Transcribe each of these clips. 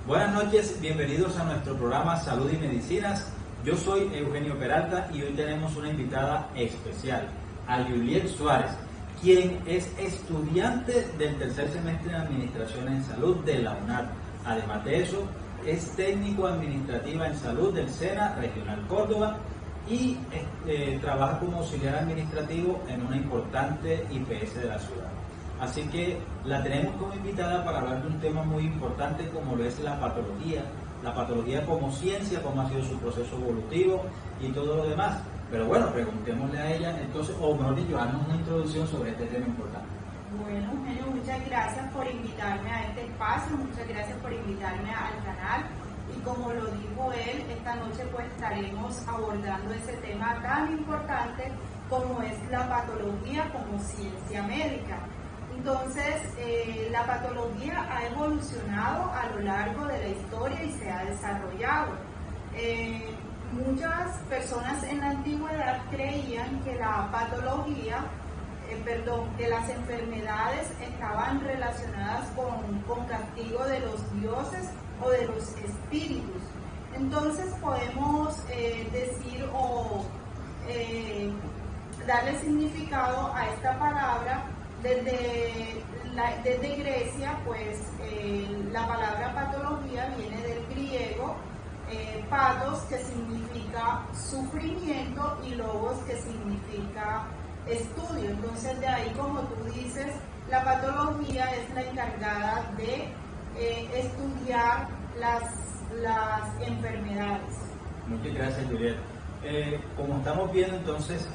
Buenas noches, bienvenidos a nuestro programa Salud y Medicinas. Yo soy Eugenio Peralta y hoy tenemos una invitada especial, a Juliet Suárez, quien es estudiante del tercer semestre de Administración en Salud de la UNAD. Además de eso, es técnico administrativa en salud del SENA Regional Córdoba y trabaja como auxiliar administrativo en una importante IPS de la ciudad. Así que la tenemos como invitada para hablar de un tema muy importante como lo es la patología como ciencia, cómo ha sido su proceso evolutivo y todo lo demás. Pero bueno, preguntémosle a ella entonces, o mejor dicho, haznos una introducción sobre este tema importante. Bueno, Eugenio, muchas gracias por invitarme a este espacio, muchas gracias por invitarme al canal. Y como lo dijo él, esta noche pues estaremos abordando ese tema tan importante como es la patología como ciencia médica. Entonces, la patología ha evolucionado a lo largo de la historia y se ha desarrollado. Muchas personas en la antigüedad creían que la patología, que las enfermedades estaban relacionadas con castigo de los dioses o de los espíritus. Entonces podemos decir o darle significado a esta palabra. Desde Grecia, pues la palabra patología viene del griego patos, que significa sufrimiento, y logos, que significa estudio. Entonces de ahí, como tú dices, la patología es la encargada de estudiar las enfermedades. Muchas gracias, Juliet. Como estamos viendo, entonces,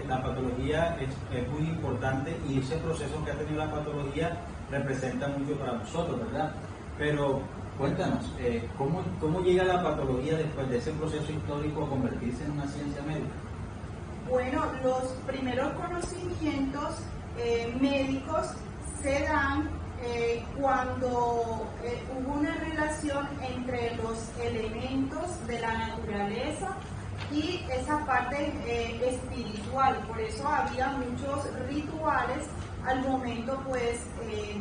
la patología es muy importante y ese proceso que ha tenido la patología representa mucho para nosotros, ¿verdad? Pero cuéntanos, ¿cómo llega la patología después de ese proceso histórico a convertirse en una ciencia médica? Bueno, los primeros conocimientos médicos se dan cuando hubo una relación entre los elementos de la naturaleza y esa parte espiritual. Por eso había muchos rituales al momento pues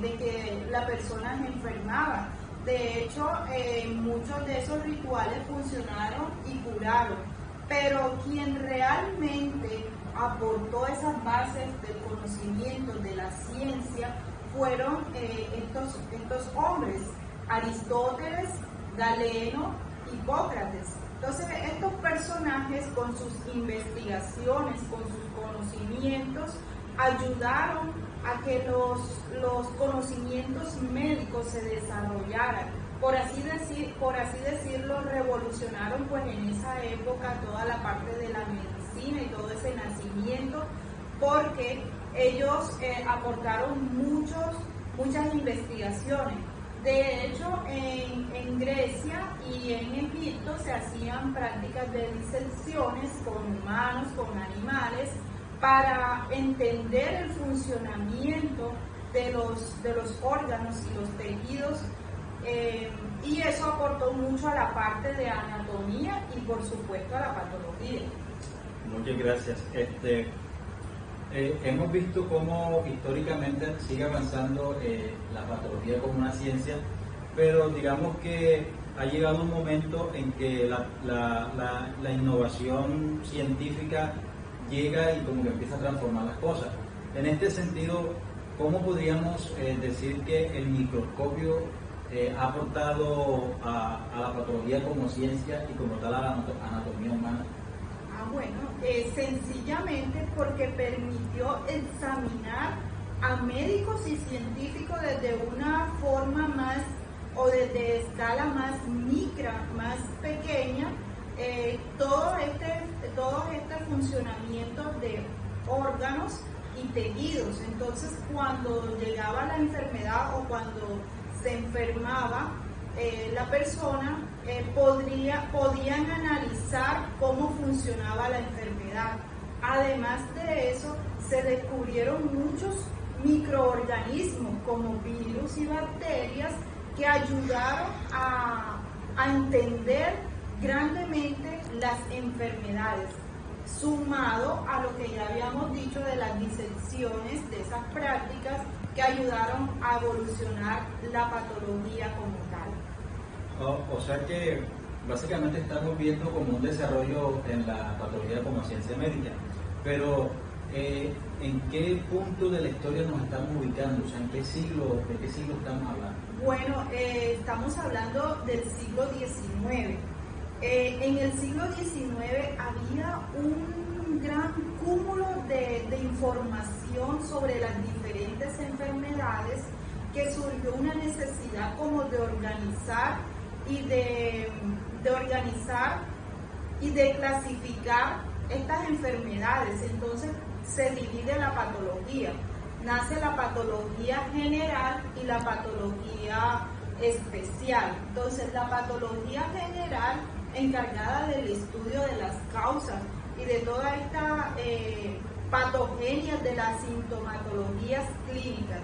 de que la persona se enfermaba. De hecho, muchos de esos rituales funcionaron y curaron, pero quien realmente aportó esas bases del conocimiento de la ciencia fueron estos hombres: Aristóteles, Galeno, Hipócrates. Entonces, estos personajes, con sus investigaciones, con sus conocimientos, ayudaron a que los conocimientos médicos se desarrollaran. Por así decirlo, revolucionaron pues en esa época toda la parte de la medicina y todo ese nacimiento, porque ellos aportaron muchas investigaciones. De hecho, en Grecia y en Egipto se hacían prácticas de disecciones con humanos, con animales, para entender el funcionamiento de los órganos y los tejidos, y eso aportó mucho a la parte de anatomía y por supuesto a la patología. Muchas gracias. Hemos visto cómo históricamente sigue avanzando la patología como una ciencia, pero digamos que ha llegado un momento en que la innovación científica llega y como que empieza a transformar las cosas. En este sentido, ¿cómo podríamos decir que el microscopio ha aportado a la patología como ciencia y como tal a la anatomía humana? Bueno, sencillamente porque permitió examinar a médicos y científicos desde una forma más, o desde escala más más pequeña, todo este funcionamiento de órganos y tejidos. Entonces, cuando llegaba la enfermedad o cuando se enfermaba la persona, podían analizar cómo funcionaba la enfermedad. Además de eso, se descubrieron muchos microorganismos como virus y bacterias que ayudaron a entender grandemente las enfermedades, sumado a lo que ya habíamos dicho de las disecciones, de esas prácticas que ayudaron a evolucionar la patología como tal. O sea que básicamente estamos viendo como un desarrollo en la patología como ciencia médica, pero ¿en qué punto de la historia nos estamos ubicando? O sea, ¿en qué siglo, de qué siglo estamos hablando? Bueno, estamos hablando del siglo XIX. En el siglo XIX había un gran cúmulo de información sobre las diferentes enfermedades, que surgió una necesidad como de organizar y de organizar y de clasificar estas enfermedades. Entonces se divide la patología. Nace la patología general y la patología especial. Entonces la patología general, encargada del estudio de las causas y de toda esta patogenia de las sintomatologías clínicas,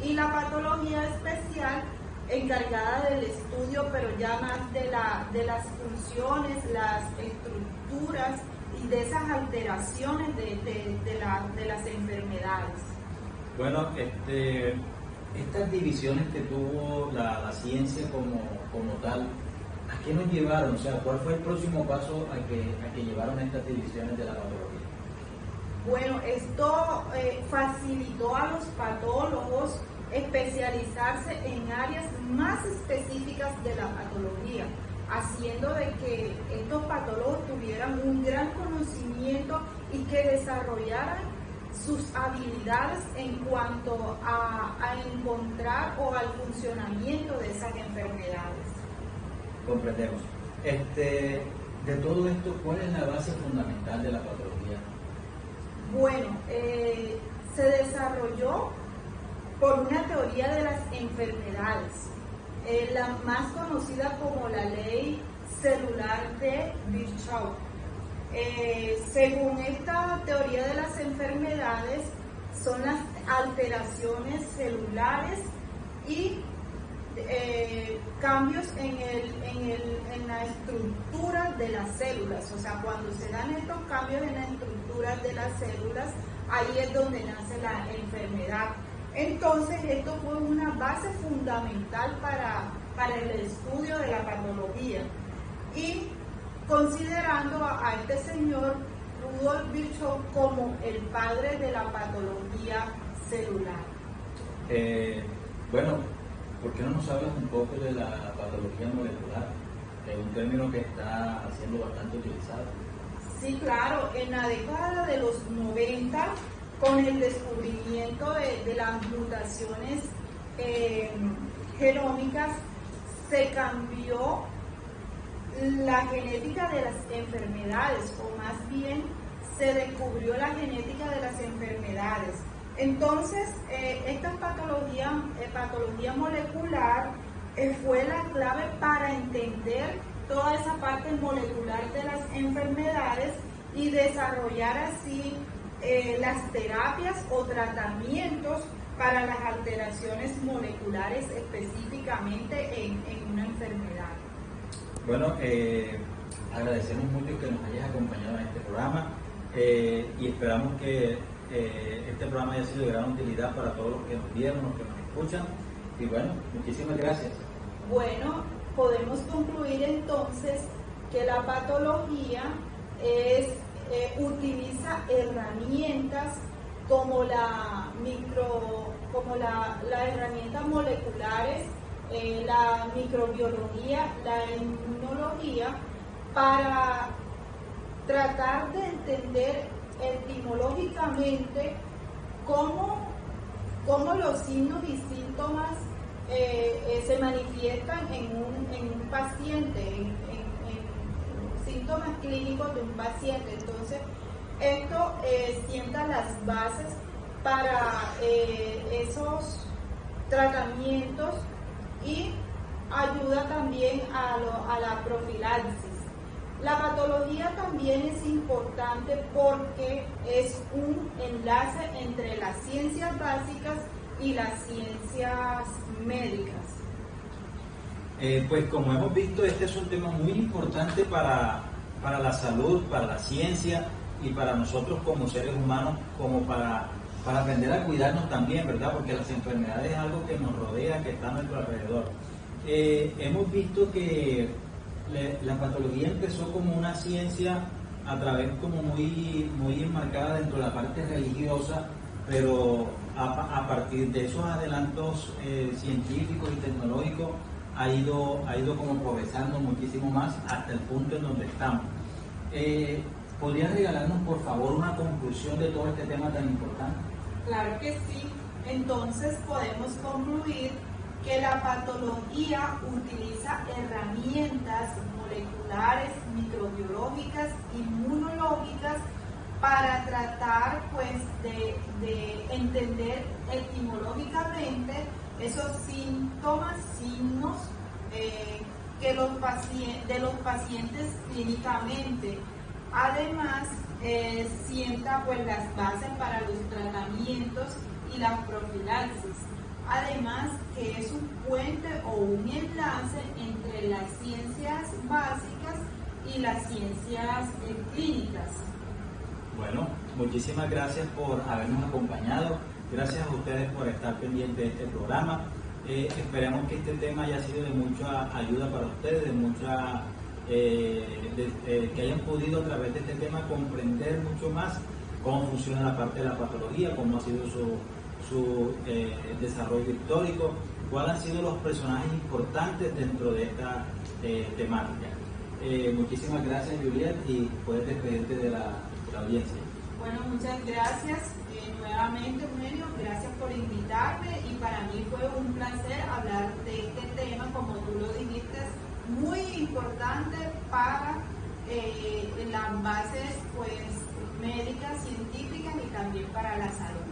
y la patología especial, encargada del estudio, pero ya más de las funciones, las estructuras y de esas alteraciones de las enfermedades. Bueno, estas divisiones que tuvo la ciencia como tal, ¿a qué nos llevaron? O sea, ¿cuál fue el próximo paso a que llevaron estas divisiones de la patología? Bueno, esto facilitó a los patólogos especializarse en áreas más específicas de la patología, haciendo de que estos patólogos tuvieran un gran conocimiento y que desarrollaran sus habilidades en cuanto a encontrar o al funcionamiento de esas enfermedades. Comprendemos. De todo esto, ¿cuál es la base fundamental de la patología? Bueno, se desarrolló por una teoría de las enfermedades, la más conocida como la ley celular de Virchow. Según esta teoría de las enfermedades, son las alteraciones celulares y cambios en la estructura de las células. O sea, cuando se dan estos cambios en la estructura de las células, ahí es donde nace la enfermedad. Entonces, esto fue una base fundamental para el estudio de la patología. Y considerando a este señor Rudolf Virchow como el padre de la patología celular. Bueno, ¿por qué no nos hablas un poco de la patología molecular? Que es un término que está siendo bastante utilizado. Sí, claro, en la década de los 90, con el descubrimiento de las mutaciones genómicas, se cambió la genética de las enfermedades, o más bien se descubrió la genética de las enfermedades. Entonces, esta patología molecular fue la clave para entender toda esa parte molecular de las enfermedades y desarrollar así las terapias o tratamientos para las alteraciones moleculares específicamente en una enfermedad. Bueno, agradecemos mucho que nos hayas acompañado en este programa y esperamos que este programa haya sido de gran utilidad para todos los que nos vieron, los que nos escuchan. Y bueno, muchísimas gracias. Bueno, podemos concluir entonces que la patología utiliza herramientas como las herramientas moleculares, la microbiología, la inmunología, para tratar de entender etimológicamente cómo los signos y síntomas se manifiestan en un paciente, en síntomas clínicos de un paciente. Entonces, esto sienta las bases para esos tratamientos y ayuda también a la profilaxis. La patología también es importante porque es un enlace entre las ciencias básicas y las ciencias médicas. Pues como hemos visto, este es un tema muy importante para la salud, para la ciencia y para nosotros como seres humanos, como para aprender a cuidarnos también, ¿verdad? Porque las enfermedades es algo que nos rodea, que está a nuestro alrededor. hemos visto que la patología empezó como una ciencia a través como muy enmarcada dentro de la parte religiosa, pero a partir de esos adelantos científicos y tecnológicos ha ido como progresando muchísimo más hasta el punto en donde estamos. ¿Podrías regalarnos por favor una conclusión de todo este tema tan importante? Claro que sí. Entonces podemos concluir que la patología utiliza herramientas moleculares, microbiológicas, inmunológicas para tratar pues de entender etimológicamente esos síntomas, signos de los pacientes clínicamente. Además, sienta pues las bases para los tratamientos y la profilaxis. Además, que es un puente o un enlace entre las ciencias básicas y las ciencias clínicas. Bueno, muchísimas gracias por habernos acompañado. Gracias a ustedes por estar pendientes de este programa. Esperamos que este tema haya sido de mucha ayuda para ustedes, que hayan podido a través de este tema comprender mucho más cómo funciona la parte de la patología, cómo ha sido su desarrollo histórico, cuáles han sido los personajes importantes dentro de esta temática. Muchísimas gracias, Juliet, y puedes despedirte de la audiencia. Bueno, muchas gracias nuevamente, Eugenio, gracias por invitarme y para mí fue un placer hablar de este tema, como tú lo dijiste, muy importante para las bases pues médicas, científicas y también para la salud.